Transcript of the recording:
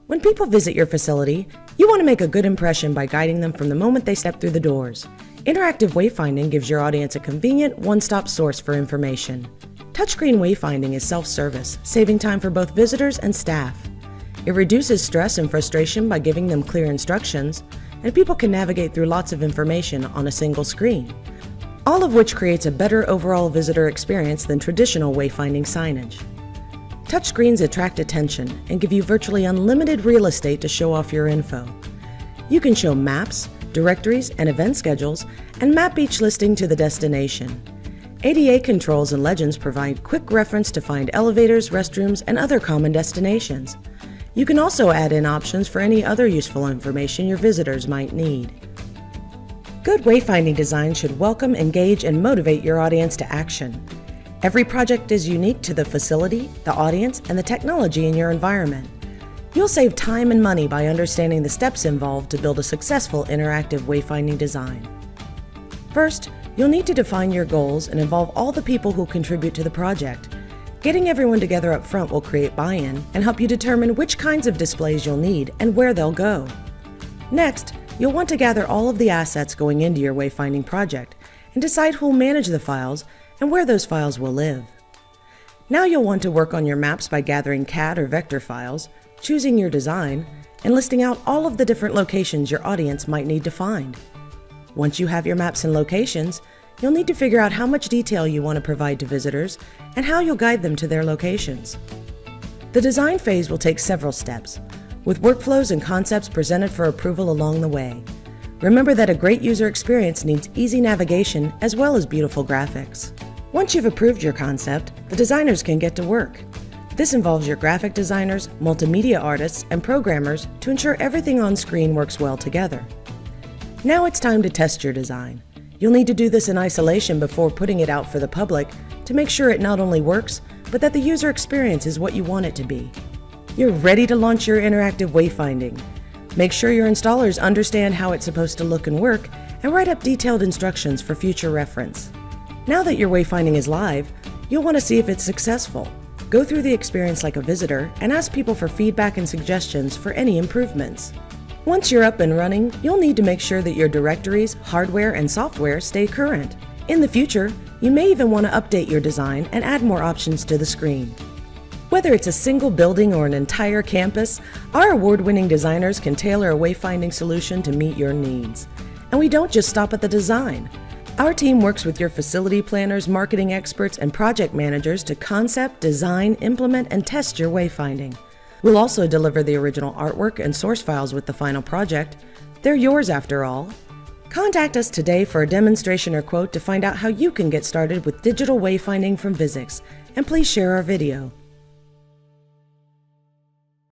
When people visit your facility, you want to make a good impression by guiding them from the moment they step through the doors. Interactive wayfinding gives your audience a convenient, one-stop source for information. Touchscreen wayfinding is self-service, saving time for both visitors and staff. It reduces stress and frustration by giving them clear instructions, and people can navigate through lots of information on a single screen, all of which creates a better overall visitor experience than traditional wayfinding signage. Touchscreens attract attention and give you virtually unlimited real estate to show off your info. You can show maps, directories, and event schedules, and map each listing to the destination. ADA controls and legends provide quick reference to find elevators, restrooms, and other common destinations. You can also add in options for any other useful information your visitors might need. Good wayfinding design should welcome, engage, and motivate your audience to action. Every project is unique to the facility, the audience, and the technology in your environment. You'll save time and money by understanding the steps involved to build a successful interactive wayfinding design. First, you'll need to define your goals and involve all the people who contribute to the project. Getting everyone together up front will create buy-in and help you determine which kinds of displays you'll need and where they'll go. Next, you'll want to gather all of the assets going into your wayfinding project and decide who'll manage the files and where those files will live. Now you'll want to work on your maps by gathering CAD or vector files, choosing your design, and listing out all of the different locations your audience might need to find. Once you have your maps and locations, you'll need to figure out how much detail you want to provide to visitors and how you'll guide them to their locations. The design phase will take several steps, with workflows and concepts presented for approval along the way. Remember that a great user experience needs easy navigation as well as beautiful graphics. Once you've approved your concept, the designers can get to work. This involves your graphic designers, multimedia artists, and programmers to ensure everything on screen works well together. Now it's time to test your design. You'll need to do this in isolation before putting it out for the public to make sure it not only works, but that the user experience is what you want it to be. You're ready to launch your interactive wayfinding. Make sure your installers understand how it's supposed to look and work, and write up detailed instructions for future reference. Now that your wayfinding is live, you'll want to see if it's successful. Go through the experience like a visitor and ask people for feedback and suggestions for any improvements. Once you're up and running, you'll need to make sure that your directories, hardware, and software stay current. In the future, you may even want to update your design and add more options to the screen. Whether it's a single building or an entire campus, our award-winning designers can tailor a wayfinding solution to meet your needs. And we don't just stop at the design. Our team works with your facility planners, marketing experts, and project managers to concept, design, implement, and test your wayfinding. We'll also deliver the original artwork and source files with the final project. They're yours after all. Contact us today for a demonstration or quote to find out how you can get started with digital wayfinding from Vuzix, and please share our video.